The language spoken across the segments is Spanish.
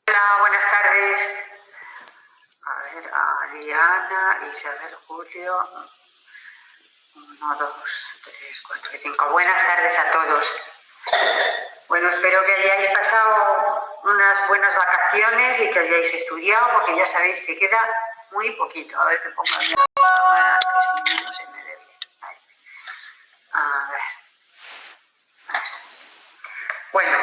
Hola, buenas tardes. A ver, a Diana, Isabel, Julio. 1, 2, 3, 4, 5. Buenas tardes a todos. Bueno, espero que hayáis pasado unas buenas vacaciones y que hayáis estudiado, porque ya sabéis que queda muy poquito. A ver que pongo mi cámara, que si no, no se me ve bien. A ver. Bueno,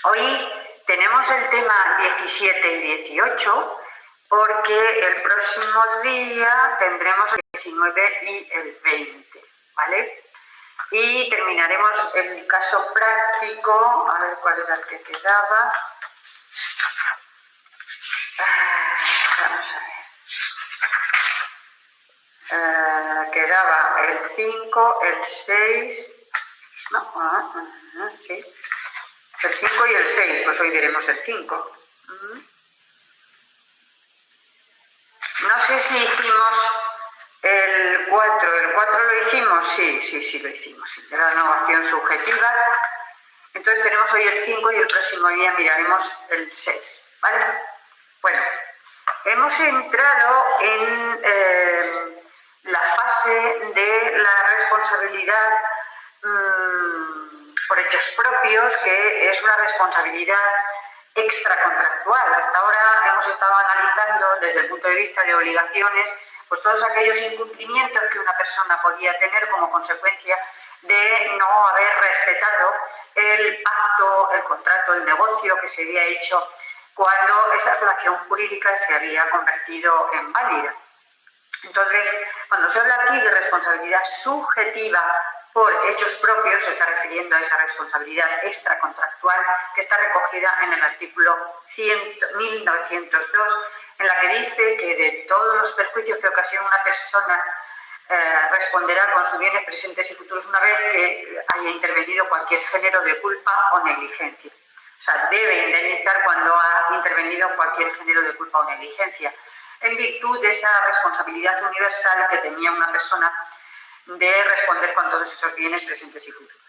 hoy tenemos el tema 17 y 18 porque el próximo día tendremos el 19 y el 20, ¿vale? Y terminaremos el caso práctico, a ver cuál era el que quedaba. Vamos a ver. Quedaba el 5, el 6, no, sí. El 5 y el 6, pues hoy veremos el 5. No sé si hicimos el 4. ¿El 4 lo hicimos? Sí, lo hicimos. Sí, de la innovación subjetiva. Entonces tenemos hoy el 5 y el próximo día miraremos el 6. ¿Vale? Bueno, hemos entrado en la fase de la responsabilidad por hechos propios, que es una responsabilidad extracontractual. Hasta ahora hemos estado analizando desde el punto de vista de obligaciones pues todos aquellos incumplimientos que una persona podía tener como consecuencia de no haber respetado el pacto, el contrato, el negocio que se había hecho cuando esa relación jurídica se había convertido en válida. Entonces, cuando se habla aquí de responsabilidad subjetiva por hechos propios, se está refiriendo a esa responsabilidad extracontractual que está recogida en el artículo 1902, en la que dice que de todos los perjuicios que ocasiona una persona responderá con sus bienes presentes y futuros una vez que haya intervenido cualquier género de culpa o negligencia. O sea, debe indemnizar cuando ha intervenido cualquier género de culpa o negligencia, en virtud de esa responsabilidad universal que tenía una persona de responder con todos esos bienes presentes y futuros.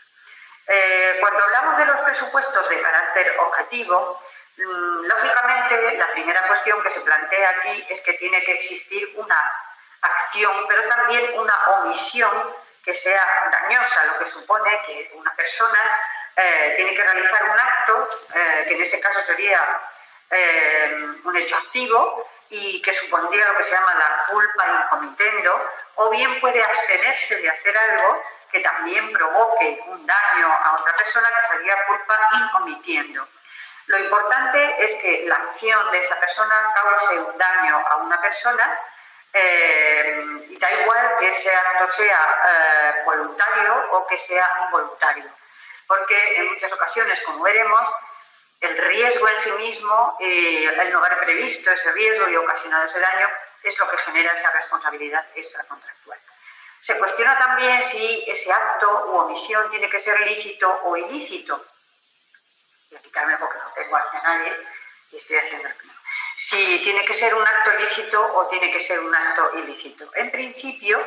Cuando hablamos de los presupuestos de carácter objetivo, lógicamente la primera cuestión que se plantea aquí es que tiene que existir una acción, pero también una omisión que sea dañosa, lo que supone que una persona tiene que realizar un acto, que en ese caso sería un hecho activo, y que supondría lo que se llama la culpa in comitendo, o bien puede abstenerse de hacer algo que también provoque un daño a otra persona, que sería culpa in omitiendo. Lo importante es que la acción de esa persona cause un daño a una persona, y da igual que ese acto sea voluntario o que sea involuntario, porque en muchas ocasiones, como veremos, el riesgo en sí mismo, el no haber previsto ese riesgo y ocasionado ese daño, es lo que genera esa responsabilidad extracontractual. Se cuestiona también si ese acto u omisión tiene que ser lícito o ilícito. Voy a quitarme porque no tengo hacia nadie y estoy haciendo el primero. Si tiene que ser un acto lícito o tiene que ser un acto ilícito. En principio,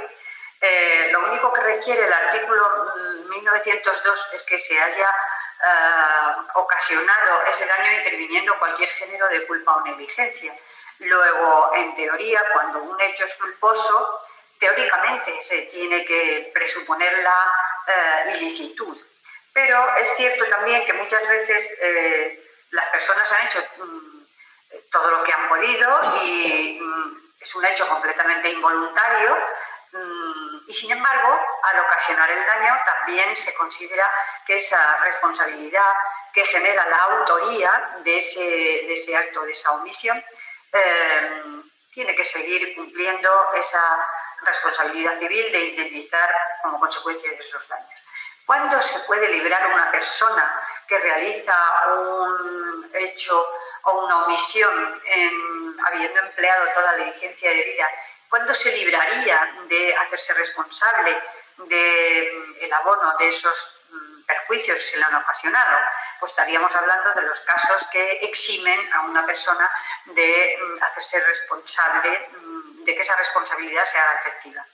lo único que requiere el artículo 1902 es que se haya ocasionado ese daño interviniendo cualquier género de culpa o negligencia. Luego, en teoría, cuando un hecho es culposo, teóricamente se tiene que presuponer la ilicitud. Pero es cierto también que muchas veces las personas han hecho todo lo que han podido y es un hecho completamente involuntario, y sin embargo, al ocasionar el daño también se considera que esa responsabilidad que genera la autoría de ese acto, de esa omisión, tiene que seguir cumpliendo esa responsabilidad civil de indemnizar como consecuencia de esos daños. ¿Cuándo se puede liberar a una persona que realiza un hecho o una omisión habiendo empleado toda la diligencia debida? ¿Cuándo se libraría de hacerse responsable del abono de esos perjuicios que se le han ocasionado? Pues estaríamos hablando de los casos que eximen a una persona de hacerse responsable, de que esa responsabilidad sea efectiva.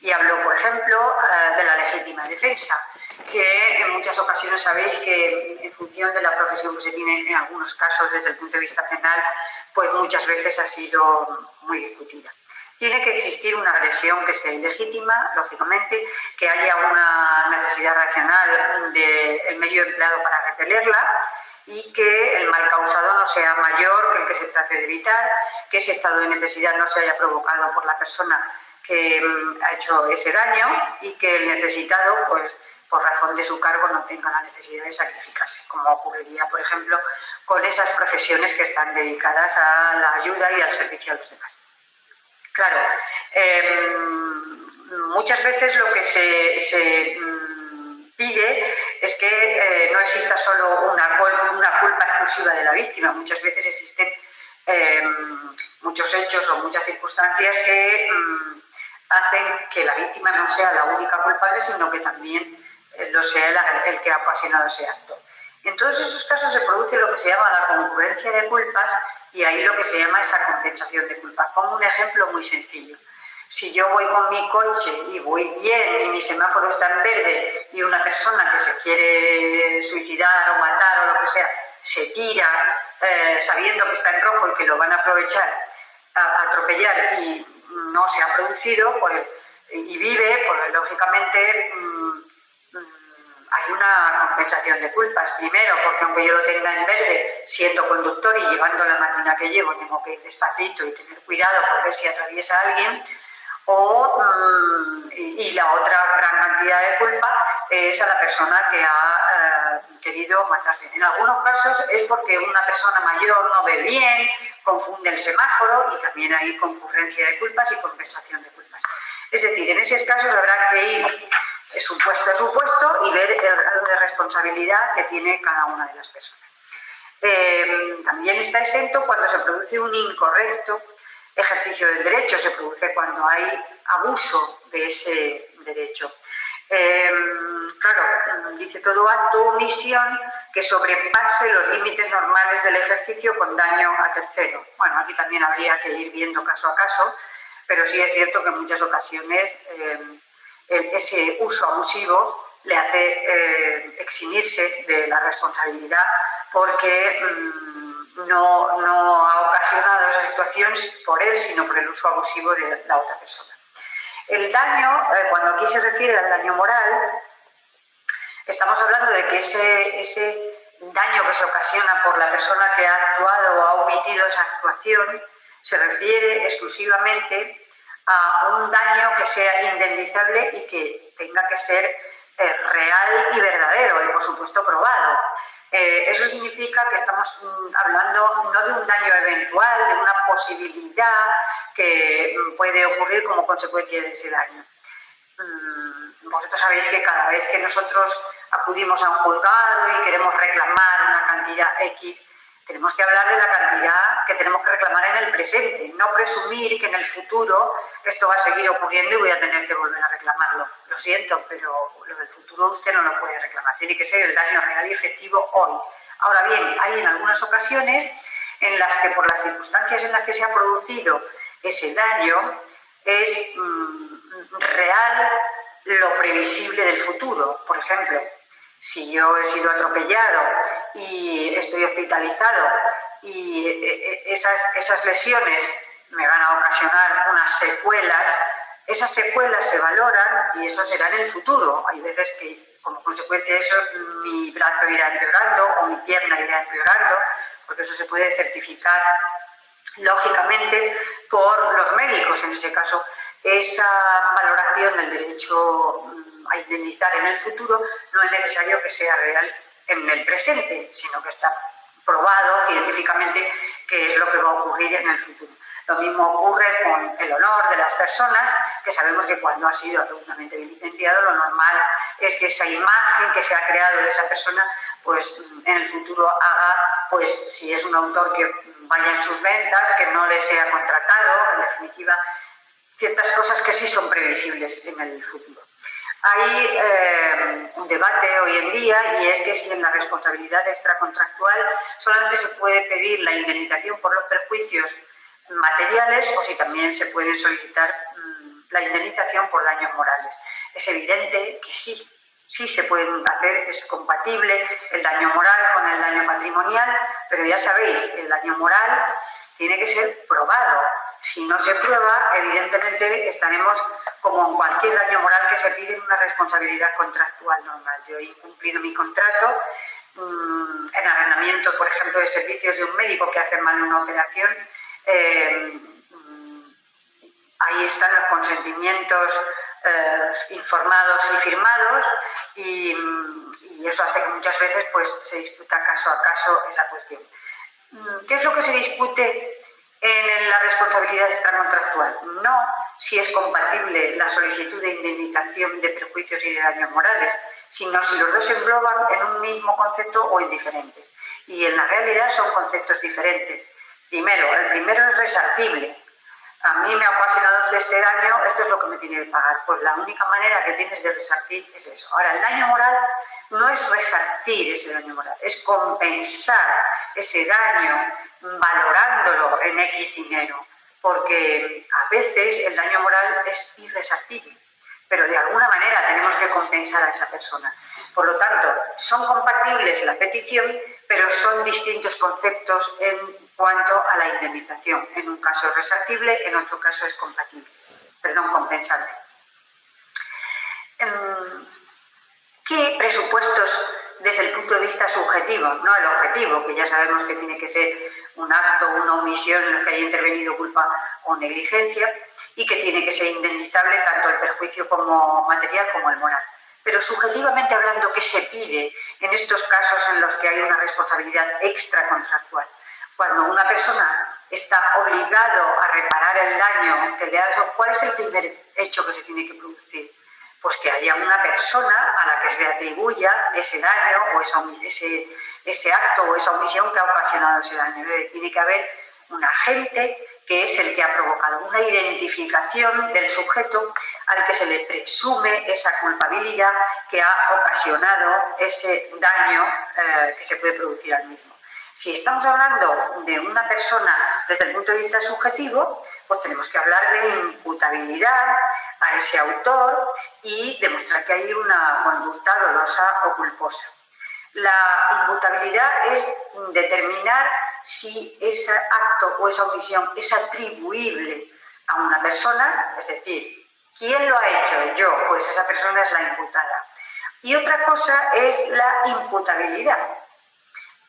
Y hablo, por ejemplo, de la legítima defensa, que en muchas ocasiones sabéis que función de la profesión que se tiene en algunos casos desde el punto de vista penal, pues muchas veces ha sido muy discutida. Tiene que existir una agresión que sea ilegítima, lógicamente, que haya una necesidad racional del medio empleado para repelerla y que el mal causado no sea mayor que el que se trate de evitar, que ese estado de necesidad no se haya provocado por la persona que ha hecho ese daño y que el necesitado, pues por razón de su cargo, no tenga la necesidad de sacrificarse, como ocurriría, por ejemplo, con esas profesiones que están dedicadas a la ayuda y al servicio a los demás. Claro, muchas veces lo que se pide es que no exista solo una culpa exclusiva de la víctima. Muchas veces existen muchos hechos o muchas circunstancias que hacen que la víctima no sea la única culpable, sino que también lo sea el que ha ocasionado ese acto. En todos esos casos se produce lo que se llama la concurrencia de culpas y ahí lo que se llama esa compensación de culpas. Pongo un ejemplo muy sencillo. Si yo voy con mi coche y voy bien y mi semáforo está en verde y una persona que se quiere suicidar o matar o lo que sea se tira sabiendo que está en rojo y que lo van a aprovechar a atropellar y no se ha producido, pues, y vive, pues lógicamente hay una compensación de culpas. Primero, porque aunque yo lo tenga en verde, siendo conductor y llevando la máquina que llevo, tengo que ir despacito y tener cuidado por ver si atraviesa a alguien. Y la otra gran cantidad de culpa es a la persona que ha querido matarse. En algunos casos es porque una persona mayor no ve bien, confunde el semáforo y también hay concurrencia de culpas y compensación de culpas. Es decir, en esos casos habrá que ir supuesto a supuesto y ver el grado de responsabilidad que tiene cada una de las personas. También está exento cuando se produce un incorrecto ejercicio del derecho, se produce cuando hay abuso de ese derecho. Claro, dice todo acto o omisión que sobrepase los límites normales del ejercicio con daño a tercero. Bueno, aquí también habría que ir viendo caso a caso, pero sí es cierto que en muchas ocasiones ese uso abusivo le hace eximirse de la responsabilidad porque no ha ocasionado esa situación por él, sino por el uso abusivo de la otra persona. El daño, cuando aquí se refiere al daño moral, estamos hablando de que ese daño que se ocasiona por la persona que ha actuado o ha omitido esa actuación se refiere exclusivamente a un daño que sea indemnizable y que tenga que ser real y verdadero y, por supuesto, probado. Eso significa que estamos hablando no de un daño eventual, de una posibilidad que puede ocurrir como consecuencia de ese daño. Vosotros sabéis que cada vez que nosotros acudimos a un juzgado y queremos reclamar una cantidad X, tenemos que hablar de la cantidad que tenemos que reclamar en el presente, no presumir que en el futuro esto va a seguir ocurriendo y voy a tener que volver a reclamarlo. Lo siento, pero lo del futuro usted no lo puede reclamar, tiene que ser el daño real y efectivo hoy. Ahora bien, hay en algunas ocasiones en las que por las circunstancias en las que se ha producido ese daño es real lo previsible del futuro. Por ejemplo, si yo he sido atropellado y estoy hospitalizado y esas lesiones me van a ocasionar unas secuelas, esas secuelas se valoran y eso será en el futuro. Hay veces que como consecuencia de eso mi brazo irá empeorando o mi pierna irá empeorando, porque eso se puede certificar lógicamente por los médicos. En ese caso, esa valoración del derecho a indemnizar en el futuro no es necesario que sea real en el presente, sino que está probado científicamente que es lo que va a ocurrir en el futuro. Lo mismo ocurre con el honor de las personas, que sabemos que cuando ha sido absolutamente vilipendiado, lo normal es que esa imagen que se ha creado de esa persona, pues en el futuro haga, pues si es un autor que vaya en sus ventas, que no le sea contratado, en definitiva, ciertas cosas que sí son previsibles en el futuro. Hay un debate hoy en día y es que si en la responsabilidad extracontractual solamente se puede pedir la indemnización por los perjuicios materiales o si también se puede solicitar la indemnización por daños morales. Es evidente que sí sí se pueden hacer, es compatible el daño moral con el daño patrimonial, pero ya sabéis, el daño moral tiene que ser probado. Si no se prueba, evidentemente estaremos como en cualquier daño moral que se pide en una responsabilidad contractual normal. Yo he cumplido mi contrato en arrendamiento, por ejemplo, de servicios de un médico que hace mal una operación. Ahí están los consentimientos informados y firmados y eso hace que muchas veces pues, se disputa caso a caso esa cuestión. ¿Qué es lo que se discute en la responsabilidad extracontractual? No si es compatible la solicitud de indemnización de perjuicios y de daños morales, sino si los dos se engloban en un mismo concepto o en diferentes. Y en la realidad son conceptos diferentes. Primero, el primero es resarcible. A mí me ha ocasionado este daño, esto es lo que me tiene que pagar. Pues la única manera que tienes de resarcir es eso. Ahora, el daño moral no es resarcir ese daño moral, es compensar ese daño valorándolo en X dinero, porque a veces el daño moral es irresarcible, pero de alguna manera tenemos que compensar a esa persona. Por lo tanto, son compatibles la petición, pero son distintos conceptos en cuanto a la indemnización. En un caso es resarcible, en otro caso es compensable. ¿Qué presupuestos desde el punto de vista subjetivo, no el objetivo, que ya sabemos que tiene que ser un acto, una omisión en el que haya intervenido culpa o negligencia y que tiene que ser indemnizable tanto el perjuicio como material como el moral? Pero subjetivamente hablando, ¿qué se pide en estos casos en los que hay una responsabilidad extracontractual? Cuando una persona está obligado a reparar el daño que le ha hecho, ¿cuál es el primer hecho que se tiene que producir? Pues que haya una persona a la que se le atribuya ese daño o ese acto o esa omisión que ha ocasionado ese daño. Tiene que haber un agente que es el que ha provocado una identificación del sujeto al que se le presume esa culpabilidad que ha ocasionado ese daño que se puede producir al mismo. Si estamos hablando de una persona desde el punto de vista subjetivo, pues tenemos que hablar de imputabilidad a ese autor y demostrar que hay una conducta dolosa o culposa. La imputabilidad es determinar si ese acto o esa omisión es atribuible a una persona, es decir, ¿quién lo ha hecho? Yo, pues esa persona es la imputada. Y otra cosa es la imputabilidad.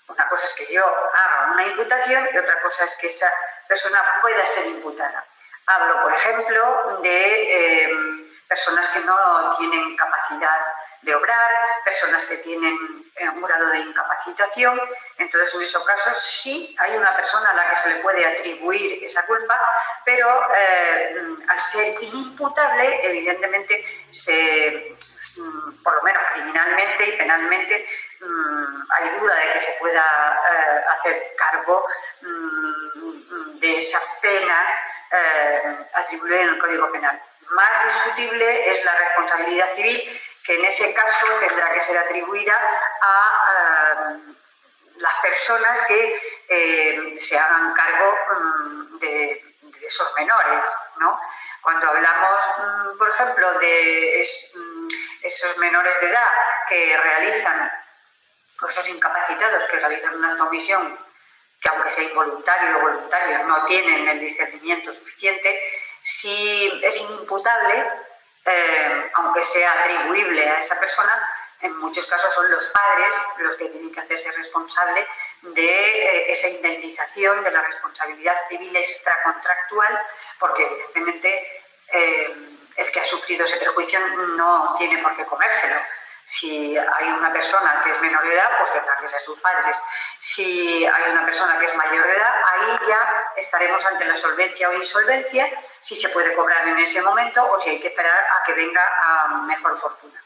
Una cosa es que yo haga una imputación y otra cosa es que esa persona pueda ser imputada. Hablo, por ejemplo, de personas que no tienen capacidad de obrar, personas que tienen un grado de incapacitación. Entonces, en esos casos sí hay una persona a la que se le puede atribuir esa culpa, pero al ser inimputable, evidentemente, por lo menos criminalmente y penalmente, hay duda de que se pueda hacer cargo de esa pena atribuida en el Código Penal. Más discutible es la responsabilidad civil, que en ese caso tendrá que ser atribuida a las personas que se hagan cargo de esos menores, ¿no? Cuando hablamos, por ejemplo, de esos menores de edad que realizan, o esos incapacitados que realizan una comisión que, aunque sea involuntario o voluntario, no tienen el discernimiento suficiente, si es inimputable, aunque sea atribuible a esa persona, en muchos casos son los padres los que tienen que hacerse responsables de esa indemnización, de la responsabilidad civil extracontractual, porque evidentemente el que ha sufrido ese perjuicio no tiene por qué comérselo. Si hay una persona que es menor de edad, pues tendrá que ser sus padres. Si hay una persona que es mayor de edad, ahí ya estaremos ante la solvencia o insolvencia, si se puede cobrar en ese momento o si hay que esperar a que venga a mejor fortuna.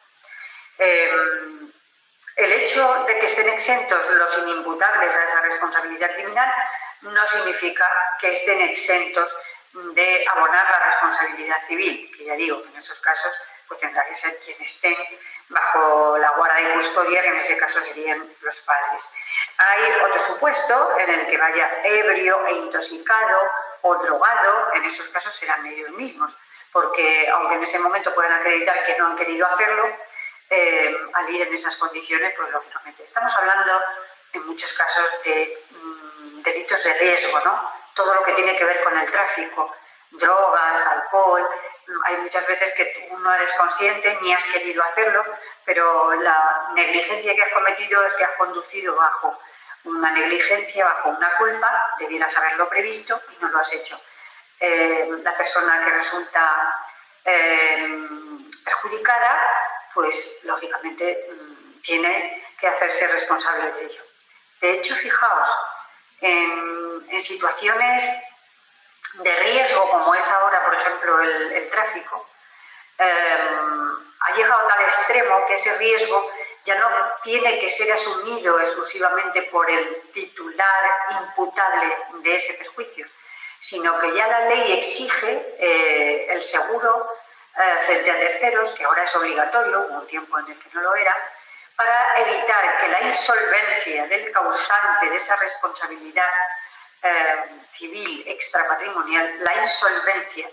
El hecho de que estén exentos los inimputables a esa responsabilidad criminal no significa que estén exentos de abonar la responsabilidad civil, que ya digo que en esos casos pues tendrá que ser quienes estén bajo la guarda y custodia, que en ese caso serían los padres. Hay otro supuesto en el que vaya ebrio e intoxicado o drogado, en esos casos serán ellos mismos, porque aunque en ese momento puedan acreditar que no han querido hacerlo, al ir en esas condiciones, pues lógicamente. Estamos hablando en muchos casos de delitos de riesgo, ¿no? Todo lo que tiene que ver con el tráfico, drogas, alcohol. Hay muchas veces que tú no eres consciente ni has querido hacerlo, pero la negligencia que has cometido es que has conducido bajo una negligencia, bajo una culpa, debieras haberlo previsto y no lo has hecho. La persona que resulta perjudicada, pues lógicamente tiene que hacerse responsable de ello. De hecho, fijaos, en situaciones de riesgo como es ahora, por ejemplo, el tráfico, ha llegado a tal extremo que ese riesgo ya no tiene que ser asumido exclusivamente por el titular imputable de ese perjuicio, sino que ya la ley exige el seguro frente a terceros, que ahora es obligatorio, hubo un tiempo en el que no lo era, para evitar que la insolvencia del causante de esa responsabilidad civil extrapatrimonial, la insolvencia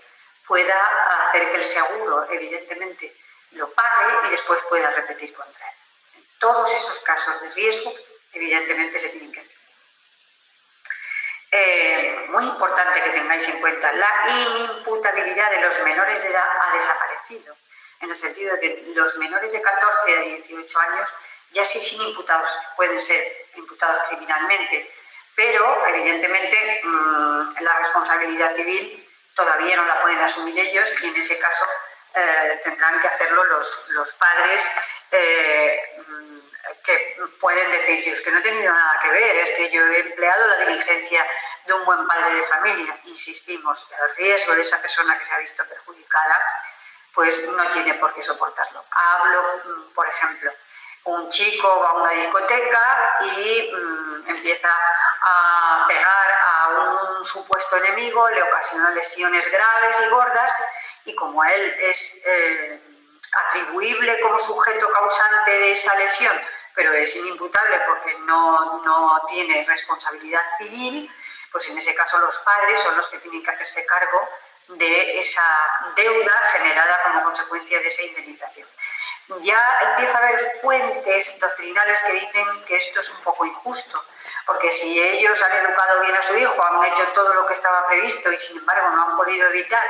pueda hacer que el seguro, evidentemente, lo pague y después pueda repetir contra él. En todos esos casos de riesgo, evidentemente, se tienen que hacer. Muy importante que tengáis en cuenta, la inimputabilidad de los menores de edad ha desaparecido, en el sentido de que los menores de 14 a 18 años ya sí sin imputados, pueden ser imputados criminalmente, pero evidentemente la responsabilidad civil todavía no la pueden asumir ellos y en ese caso tendrán que hacerlo los padres que pueden decir, yo es que no he tenido nada que ver, es que yo he empleado la diligencia de un buen padre de familia. Insistimos, el riesgo de esa persona que se ha visto perjudicada pues no tiene por qué soportarlo. Hablo, por ejemplo, un chico va a una discoteca y empieza a pegar a un supuesto enemigo, le ocasiona lesiones graves y gordas, y como él es atribuible como sujeto causante de esa lesión, pero es inimputable porque no tiene responsabilidad civil, pues en ese caso los padres son los que tienen que hacerse cargo de esa deuda generada como consecuencia de esa indemnización. Ya empieza a haber fuentes doctrinales que dicen que esto es un poco injusto, porque si ellos han educado bien a su hijo, han hecho todo lo que estaba previsto y sin embargo no han podido evitar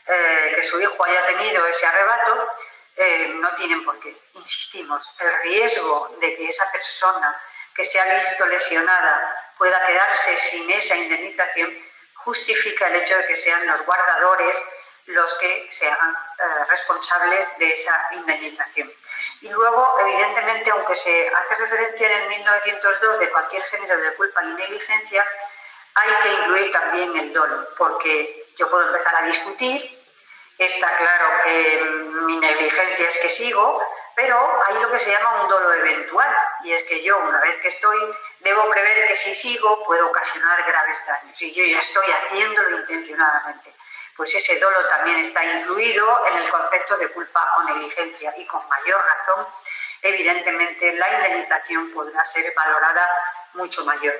que su hijo haya tenido ese arrebato, no tienen por qué. Insistimos, el riesgo de que esa persona que se ha visto lesionada pueda quedarse sin esa indemnización justifica el hecho de que sean los guardadores los que se hagan responsables de esa indemnización. Y luego, evidentemente, aunque se hace referencia en el 1902 de cualquier género de culpa y negligencia, hay que incluir también el dolo, porque yo puedo empezar a discutir, está claro que mi negligencia es que sigo, pero hay lo que se llama un dolo eventual, y es que yo, una vez que estoy, debo prever que si sigo puedo ocasionar graves daños, y yo ya estoy haciéndolo intencionadamente. Pues ese dolo también está incluido en el concepto de culpa o negligencia, y con mayor razón, evidentemente, la indemnización podrá ser valorada mucho mayor.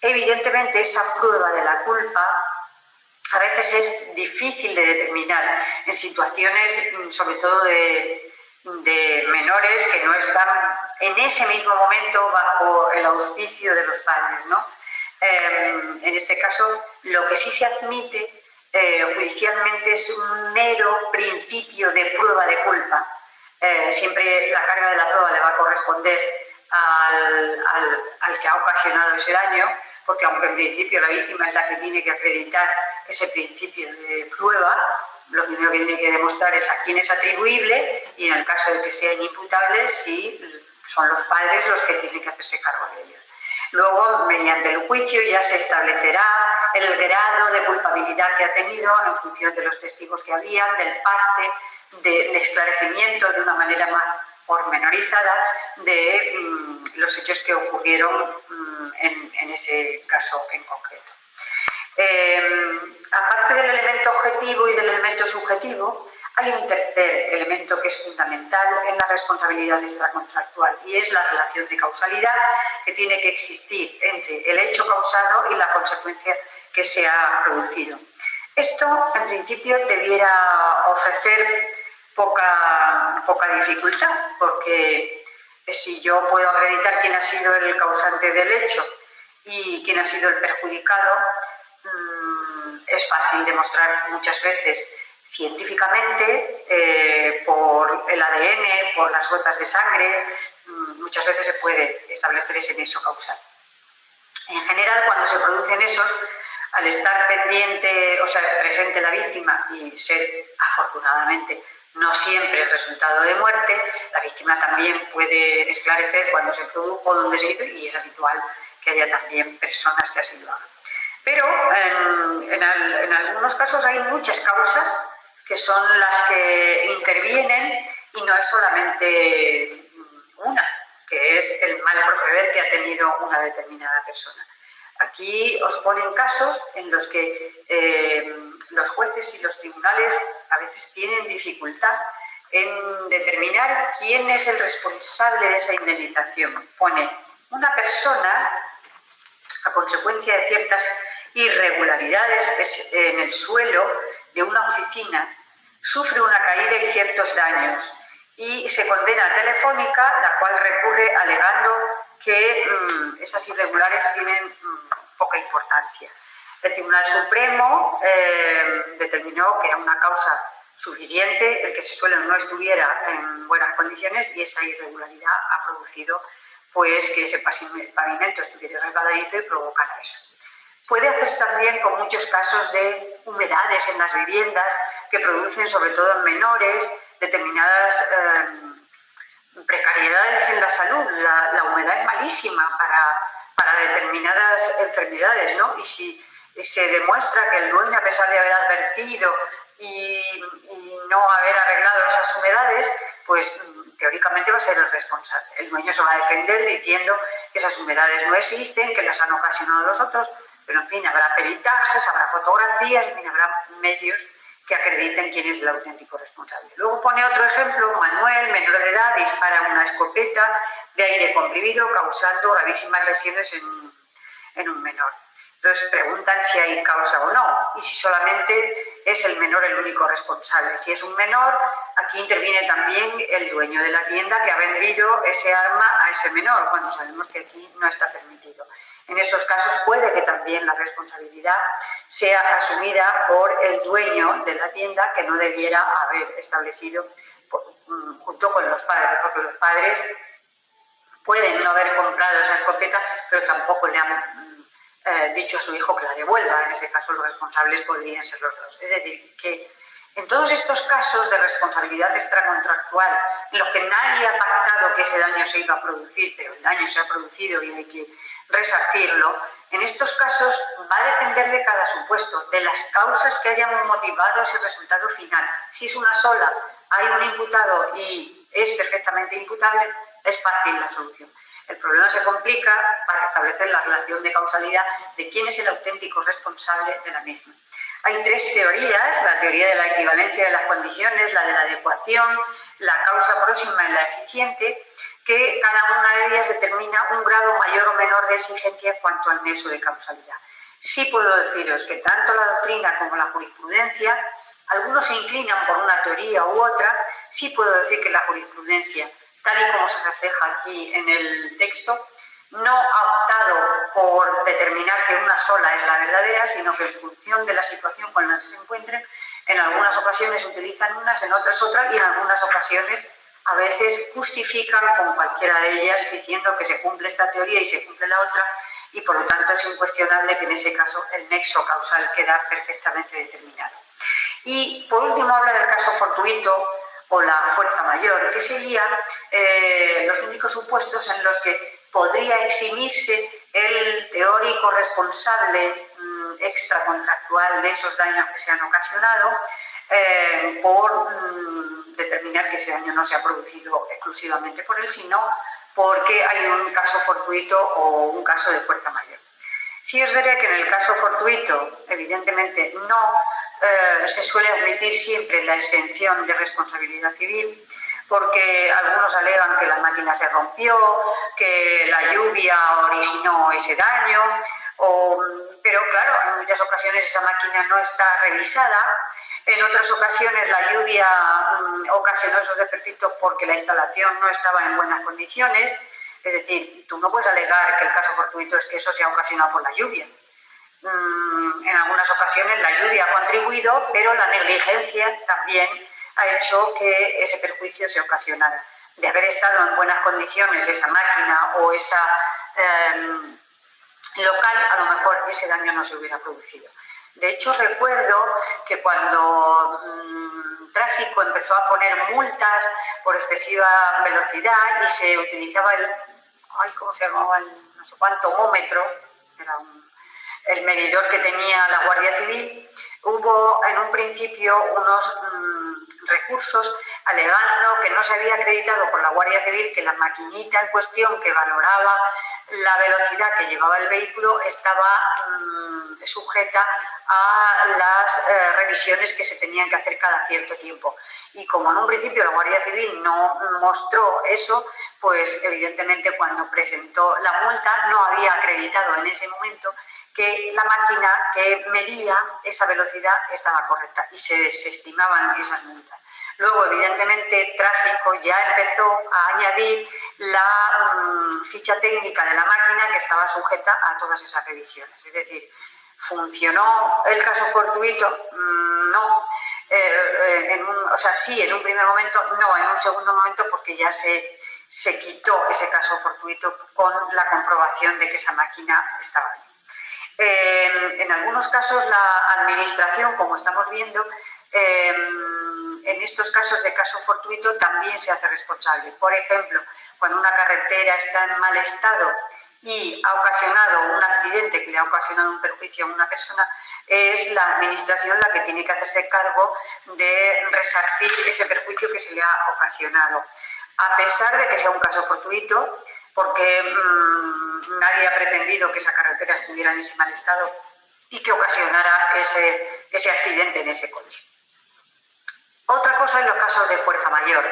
Evidentemente, esa prueba de la culpa a veces es difícil de determinar en situaciones, sobre todo de menores que no están en ese mismo momento bajo el auspicio de los padres, ¿no? En este caso, lo que sí se admite judicialmente es un mero principio de prueba de culpa. Siempre la carga de la prueba le va a corresponder al que ha ocasionado ese daño, porque aunque en principio la víctima es la que tiene que acreditar ese principio de prueba, lo primero que tiene que demostrar es a quién es atribuible y en el caso de que sea inimputable, si son los padres los que tienen que hacerse cargo de ellos. Luego, mediante el juicio ya se establecerá el grado de culpabilidad que ha tenido en función de los testigos que habían, del parte, del esclarecimiento de una manera más pormenorizada de los hechos que ocurrieron en ese caso en concreto. Aparte del elemento objetivo y del elemento subjetivo, hay un tercer elemento que es fundamental en la responsabilidad extracontractual y es la relación de causalidad que tiene que existir entre el hecho causado y la consecuencia que se ha producido. Esto, en principio, debiera ofrecer poca dificultad, porque si yo puedo acreditar quién ha sido el causante del hecho y quién ha sido el perjudicado, es fácil demostrar muchas veces científicamente, por el ADN, por las gotas de sangre, muchas veces se puede establecer ese nexo causal. En general, cuando se producen esos, al estar pendiente, o sea, presente la víctima y ser, afortunadamente, no siempre el resultado de muerte, la víctima también puede esclarecer cuándo se produjo, dónde se hizo, y es habitual que haya también personas que así lo hagan. Pero en algunos casos hay muchas causas que son las que intervienen y no es solamente una, que es el mal proceder que ha tenido una determinada persona. Aquí os ponen casos en los que los jueces y los tribunales a veces tienen dificultad en determinar quién es el responsable de esa indemnización. Pone una persona a consecuencia de ciertas irregularidades en el suelo de una oficina, sufre una caída y ciertos daños y se condena a Telefónica, la cual recurre alegando que esas irregulares tienen poca importancia. El Tribunal Supremo determinó que era una causa suficiente el que ese suelo no estuviera en buenas condiciones y esa irregularidad ha producido pues que ese pavimento estuviera resbaladizo y provocara eso. Puede hacerse también con muchos casos de humedades en las viviendas que producen, sobre todo en menores, determinadas precariedades en la salud. La humedad es malísima para determinadas enfermedades, ¿no? Y si se demuestra que el dueño, a pesar de haber advertido y no haber arreglado esas humedades, pues teóricamente va a ser el responsable. El dueño se va a defender diciendo que esas humedades no existen, que las han ocasionado los otros, pero en fin, habrá peritajes, habrá fotografías, en fin, habrá medios que acrediten quién es el auténtico responsable. Luego pone otro ejemplo: Manuel, menor de edad, dispara una escopeta de aire comprimido causando gravísimas lesiones en un menor. Entonces preguntan si hay causa o no y si solamente es el menor el único responsable. Si es un menor, aquí interviene también el dueño de la tienda que ha vendido ese arma a ese menor, cuando sabemos que aquí no está permitido. En esos casos puede que también la responsabilidad sea asumida por el dueño de la tienda, que no debiera haber establecido junto con los padres, porque los padres pueden no haber comprado esa escopeta, pero tampoco le han dicho a su hijo que la devuelva. En ese caso los responsables podrían ser los dos. Es decir, que en todos estos casos de responsabilidad extracontractual, en los que nadie ha pactado que ese daño se iba a producir, pero el daño se ha producido y hay que resarcirlo, en estos casos va a depender de cada supuesto, de las causas que hayan motivado ese resultado final. Si es una sola, hay un imputado y es perfectamente imputable, es fácil la solución. El problema se complica para establecer la relación de causalidad de quién es el auténtico responsable de la misma. Hay tres teorías: la teoría de la equivalencia de las condiciones, la de la adecuación, la causa próxima y la eficiente, que cada una de ellas determina un grado mayor o menor de exigencia en cuanto al nexo de causalidad. Sí puedo deciros que tanto la doctrina como la jurisprudencia, algunos se inclinan por una teoría u otra. Sí puedo decir que la jurisprudencia, tal y como se refleja aquí en el texto, no ha optado por determinar que una sola es la verdadera, sino que en función de la situación con la que se encuentren, en algunas ocasiones utilizan unas, en otras otras, y en algunas ocasiones a veces justifican con cualquiera de ellas diciendo que se cumple esta teoría y se cumple la otra, y por lo tanto es incuestionable que en ese caso el nexo causal queda perfectamente determinado. Y por último habla del caso fortuito o la fuerza mayor, que serían los únicos supuestos en los que podría eximirse el teórico responsable extracontractual de esos daños que se han ocasionado por determinar que ese daño no se ha producido exclusivamente por él, sino porque hay un caso fortuito o un caso de fuerza mayor. Sí os veré que en el caso fortuito, evidentemente, no se suele admitir siempre la exención de responsabilidad civil, porque algunos alegan que la máquina se rompió, que la lluvia originó ese daño, Pero claro, en muchas ocasiones esa máquina no está revisada, en otras ocasiones la lluvia ocasionó esos desperfectos porque la instalación no estaba en buenas condiciones. Es decir, tú no puedes alegar que el caso fortuito es que eso se ha ocasionado por la lluvia. En algunas ocasiones la lluvia ha contribuido, pero la negligencia también ha hecho que ese perjuicio se ocasionara. De haber estado en buenas condiciones esa máquina o esa local, a lo mejor ese daño no se hubiera producido. De hecho, recuerdo que cuando tráfico empezó a poner multas por excesiva velocidad y se utilizaba ¿cómo se llamaba? No sé cuánto tomómetro, era el medidor que tenía la Guardia Civil, hubo en un principio unos recursos alegando que no se había acreditado por la Guardia Civil que la maquinita en cuestión que valoraba la velocidad que llevaba el vehículo estaba sujeta a las revisiones que se tenían que hacer cada cierto tiempo. Y como en un principio la Guardia Civil no mostró eso, pues evidentemente cuando presentó la multa no había acreditado en ese momento que la máquina que medía esa velocidad estaba correcta y se desestimaban esas multas. Luego, evidentemente, tráfico ya empezó a añadir la ficha técnica de la máquina que estaba sujeta a todas esas revisiones. Es decir, ¿funcionó el caso fortuito? No. Sí, en un primer momento, no, en un segundo momento, porque ya se quitó ese caso fortuito con la comprobación de que esa máquina estaba bien. En algunos casos la administración, como estamos viendo, en estos casos de caso fortuito también se hace responsable. Por ejemplo, cuando una carretera está en mal estado y ha ocasionado un accidente que le ha ocasionado un perjuicio a una persona, es la administración la que tiene que hacerse cargo de resarcir ese perjuicio que se le ha ocasionado. A pesar de que sea un caso fortuito, porque nadie ha pretendido que esa carretera estuviera en ese mal estado y que ocasionara ese accidente en ese coche. Otra cosa en los casos de fuerza mayor,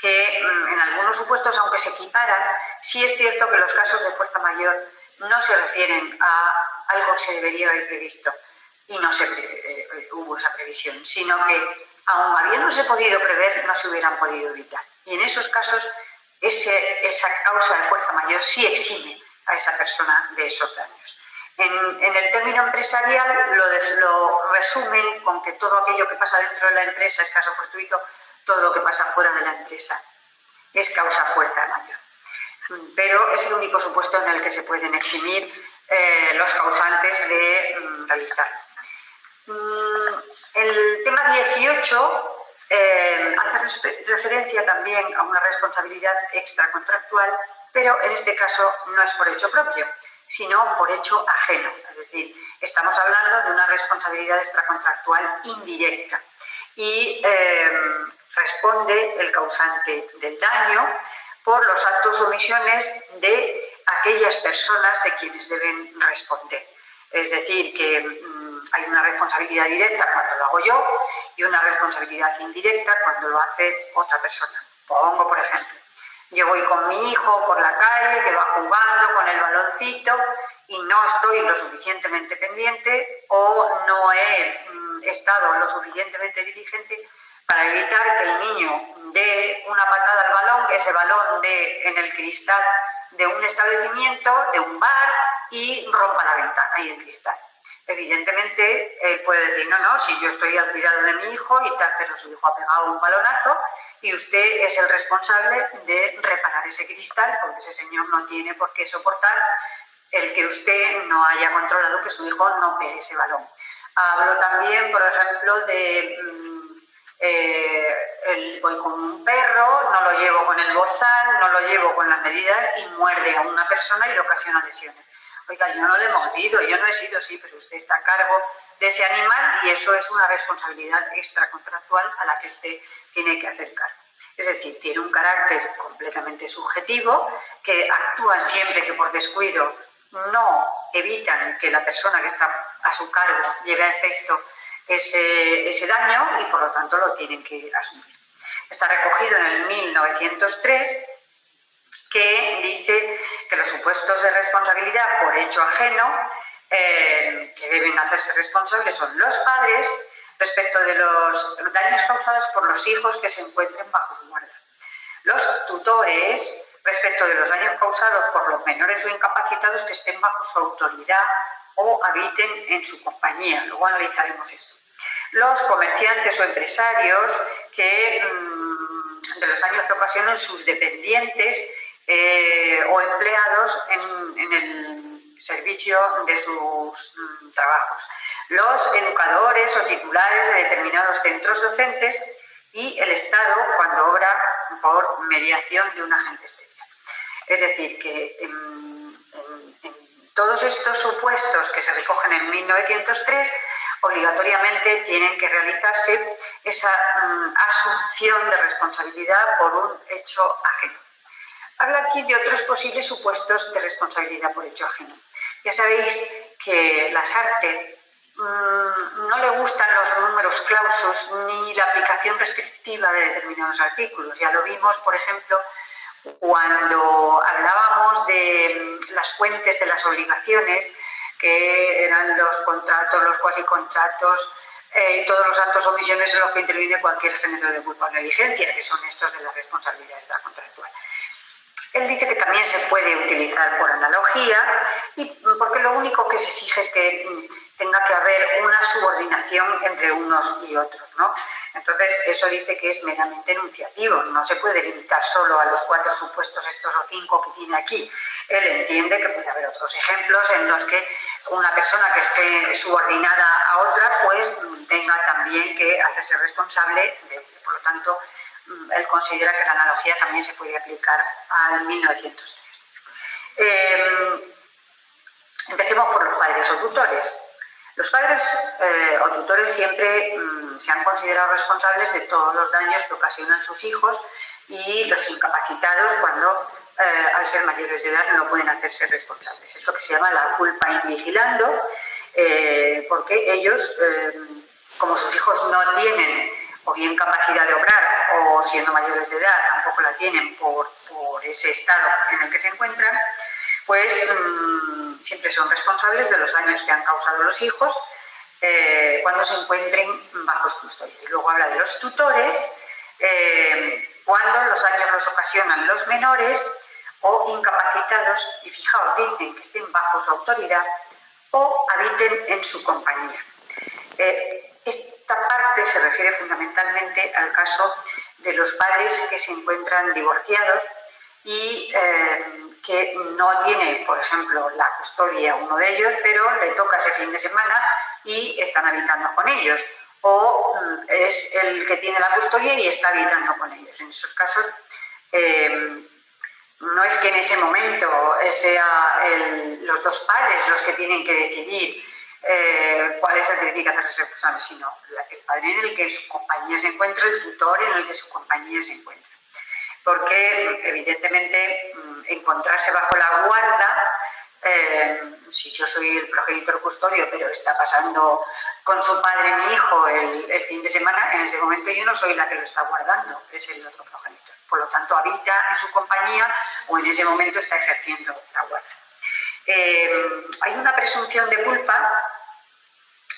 que en algunos supuestos, aunque se equiparan, sí es cierto que los casos de fuerza mayor no se refieren a algo que se debería haber previsto y no hubo esa previsión, sino que, aun habiéndose podido prever, no se hubieran podido evitar. Y en esos casos, esa causa de fuerza mayor sí exime a esa persona de esos daños. En el término empresarial lo resumen con que todo aquello que pasa dentro de la empresa es caso fortuito, todo lo que pasa fuera de la empresa es causa fuerza mayor. Pero es el único supuesto en el que se pueden eximir los causantes de realizarlo. El tema 18 hace referencia también a una responsabilidad extracontractual, pero en este caso no es por hecho propio, sino por hecho ajeno. Es decir, estamos hablando de una responsabilidad extracontractual indirecta y responde el causante del daño por los actos o omisiones de aquellas personas de quienes deben responder. Es decir, que hay una responsabilidad directa cuando lo hago yo y una responsabilidad indirecta cuando lo hace otra persona. Pongo, por ejemplo, yo voy con mi hijo por la calle, que va jugando con el baloncito y no estoy lo suficientemente pendiente o no he estado lo suficientemente diligente para evitar que el niño dé una patada al balón, que ese balón dé en el cristal de un establecimiento, de un bar, y rompa la ventana y el cristal. Evidentemente, él puede decir, no, si yo estoy al cuidado de mi hijo y tal, pero su hijo ha pegado un balonazo y usted es el responsable de reparar ese cristal, porque ese señor no tiene por qué soportar el que usted no haya controlado que su hijo no pegue ese balón. Hablo también, por ejemplo, de voy con un perro, no lo llevo con el bozal, no lo llevo con las medidas y muerde a una persona y le ocasiona lesiones. Oiga, yo no le he mordido, yo no he sido, sí, pero usted está a cargo de ese animal y eso es una responsabilidad extracontractual a la que usted tiene que hacer cargo. Es decir, tiene un carácter completamente subjetivo, que actúan siempre que por descuido no evitan que la persona que está a su cargo lleve a efecto ese daño y por lo tanto lo tienen que asumir. Está recogido en el 1903, que dice que los supuestos de responsabilidad por hecho ajeno que deben hacerse responsables son los padres respecto de los daños causados por los hijos que se encuentren bajo su guarda. Los tutores respecto de los daños causados por los menores o incapacitados que estén bajo su autoridad o habiten en su compañía. Luego analizaremos esto. Los comerciantes o empresarios de los daños que ocasionan sus dependientes o empleados en el servicio de sus trabajos. Los educadores o titulares de determinados centros docentes y el Estado cuando obra por mediación de un agente especial. Es decir, que en todos estos supuestos que se recogen en 1903, obligatoriamente tienen que realizarse esa asunción de responsabilidad por un hecho ajeno. Habla aquí de otros posibles supuestos de responsabilidad por hecho ajeno. Ya sabéis que las artes no le gustan los números clausus ni la aplicación restrictiva de determinados artículos. Ya lo vimos, por ejemplo, cuando hablábamos de las fuentes de las obligaciones, que eran los contratos, los cuasicontratos y todos los actos o omisiones en los que interviene cualquier género de culpa o negligencia, que son estos de las responsabilidades de la contractual. Él dice que también se puede utilizar por analogía, y porque lo único que se exige es que tenga que haber una subordinación entre unos y otros, ¿no? Entonces, eso dice que es meramente enunciativo, no se puede limitar solo a los 4 supuestos estos o 5 que tiene aquí. Él entiende que puede haber otros ejemplos en los que una persona que esté subordinada a otra, pues tenga también que hacerse responsable de ello. Por lo tanto, él considera que la analogía también se puede aplicar al 1903. Empecemos por los padres o tutores. Los padres o tutores siempre se han considerado responsables de todos los daños que ocasionan sus hijos y los incapacitados cuando, al ser mayores de edad, no pueden hacerse responsables. Es lo que se llama la culpa in vigilando, porque ellos, como sus hijos no tienen o bien capacidad de obrar o siendo mayores de edad tampoco la tienen por ese estado en el que se encuentran, pues siempre son responsables de los daños que han causado los hijos cuando se encuentren bajo su custodia. Y luego habla de los tutores, cuando los daños los ocasionan los menores o incapacitados, y fijaos, dicen que estén bajo su autoridad o habiten en su compañía. Esta parte se refiere fundamentalmente al caso de los padres que se encuentran divorciados y que no tiene, por ejemplo, la custodia uno de ellos, pero le toca ese fin de semana y están habitando con ellos. O es el que tiene la custodia y está habitando con ellos. En esos casos, no es que en ese momento sean los dos padres los que tienen que decidir cuál es el que tiene que hacerse responsable, sino el padre en el que su compañía se encuentra, el tutor en el que su compañía se encuentra. Porque, evidentemente, encontrarse bajo la guarda, si yo soy el progenitor custodio, pero está pasando con su padre mi hijo el fin de semana, en ese momento yo no soy la que lo está guardando, es el otro progenitor. Por lo tanto, habita en su compañía o en ese momento está ejerciendo la guarda. Hay una presunción de culpa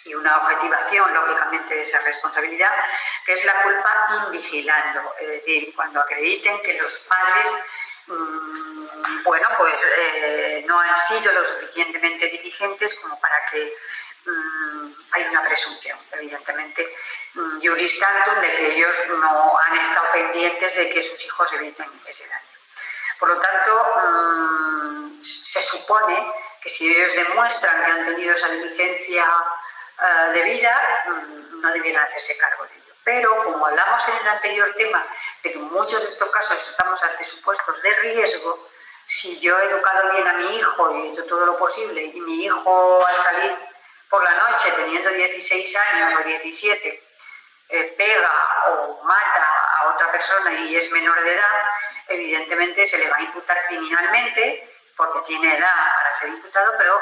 y una objetivación, lógicamente, de esa responsabilidad, que es la culpa invigilando, es decir, cuando acrediten que los padres no han sido lo suficientemente diligentes como para que hay una presunción, evidentemente, juris tantum, de que ellos no han estado pendientes de que sus hijos eviten ese daño. Por lo tanto, se supone que si ellos demuestran que han tenido esa diligencia debida, no debieran hacerse cargo de ello. Pero, como hablamos en el anterior tema, de que en muchos de estos casos estamos ante supuestos de riesgo, si yo he educado bien a mi hijo y he hecho todo lo posible, y mi hijo al salir por la noche, teniendo 16 años o 17, pega o mata a otra persona y es menor de edad, evidentemente se le va a imputar criminalmente, porque tiene edad para ser imputado, pero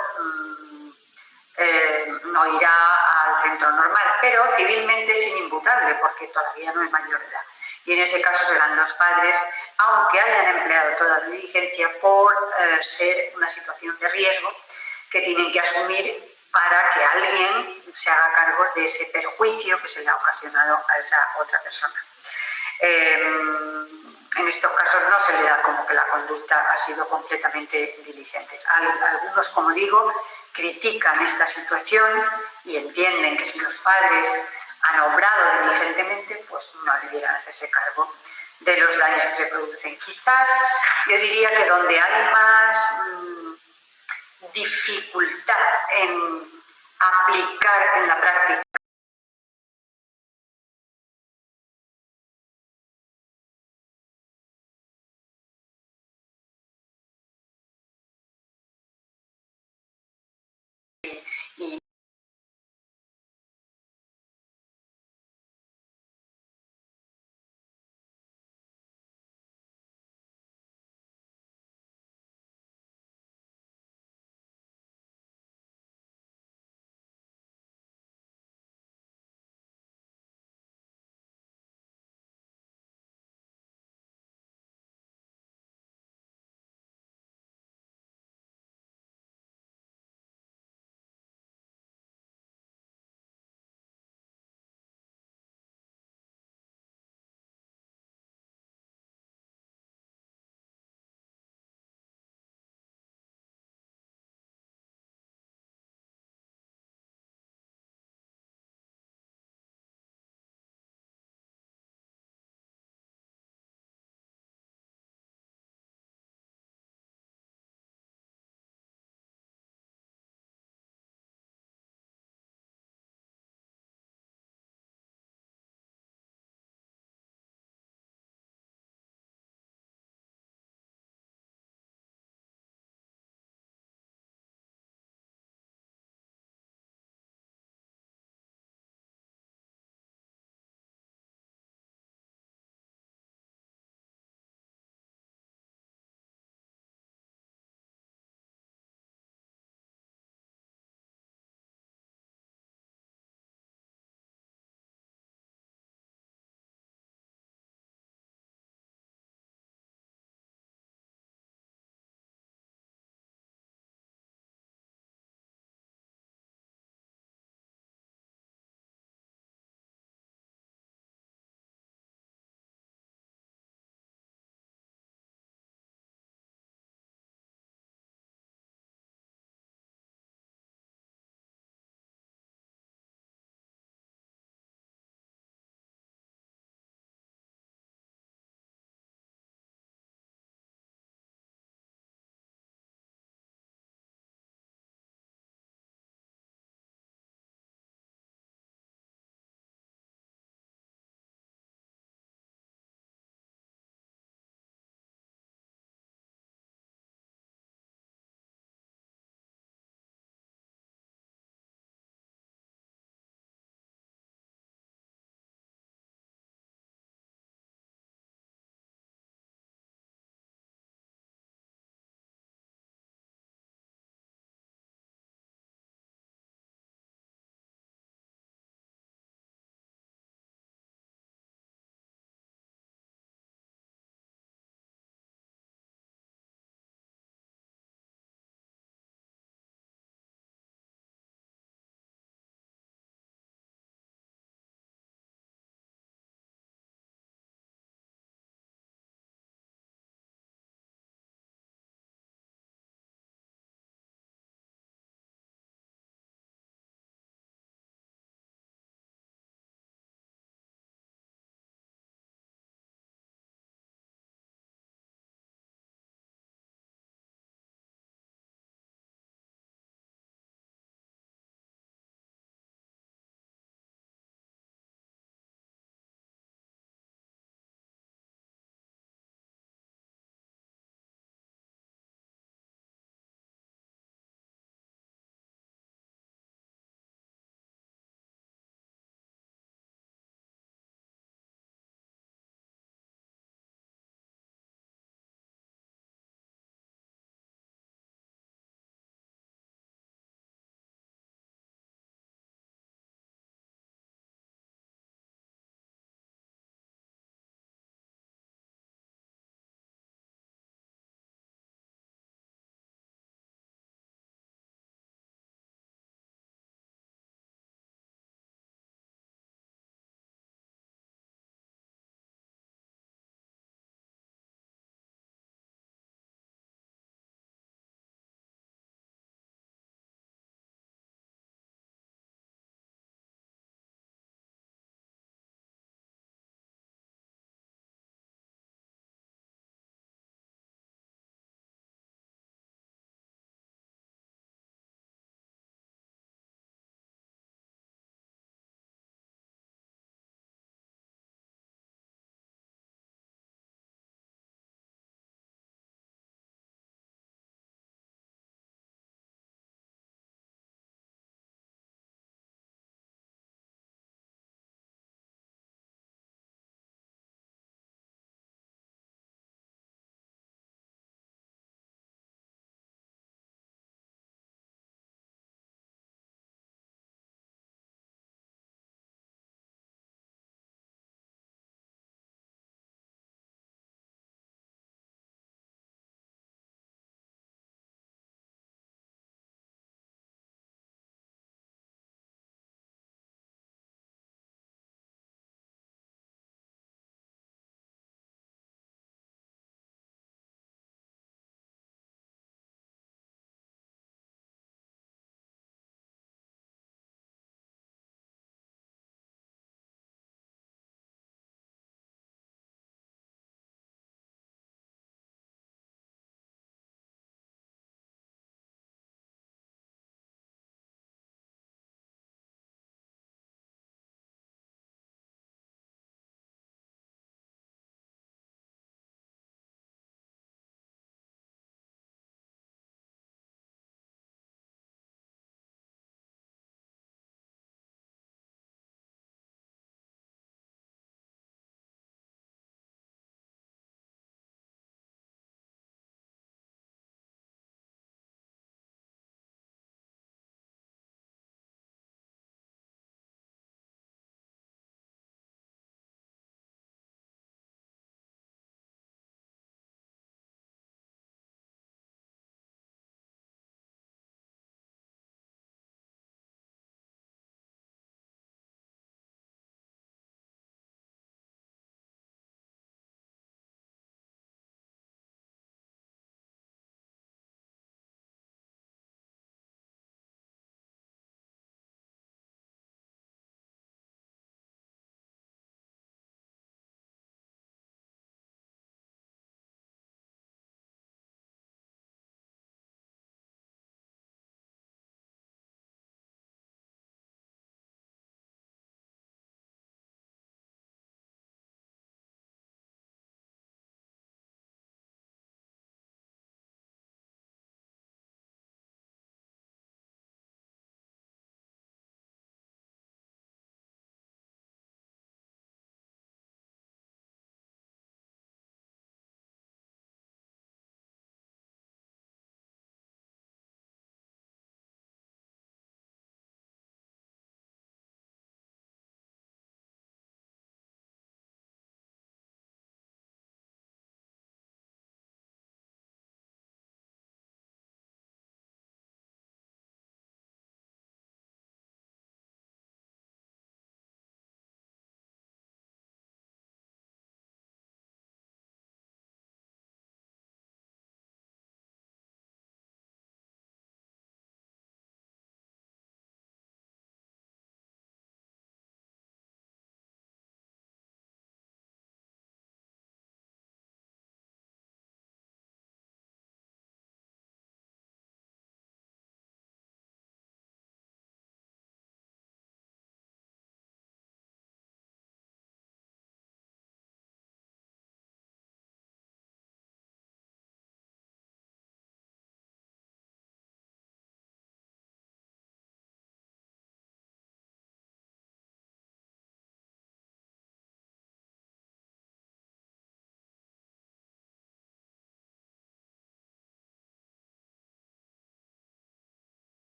no irá al centro normal, pero civilmente es inimputable porque todavía no es mayor de edad. Y en ese caso serán los padres, aunque hayan empleado toda la diligencia por ser una situación de riesgo, que tienen que asumir para que alguien se haga cargo de ese perjuicio que se le ha ocasionado a esa otra persona. En estos casos no se le da como que la conducta ha sido completamente diligente. Algunos, como digo, critican esta situación y entienden que si los padres han obrado diligentemente, pues no debieran hacerse cargo de los daños que se producen. Quizás yo diría que donde hay más dificultad en aplicar en la práctica y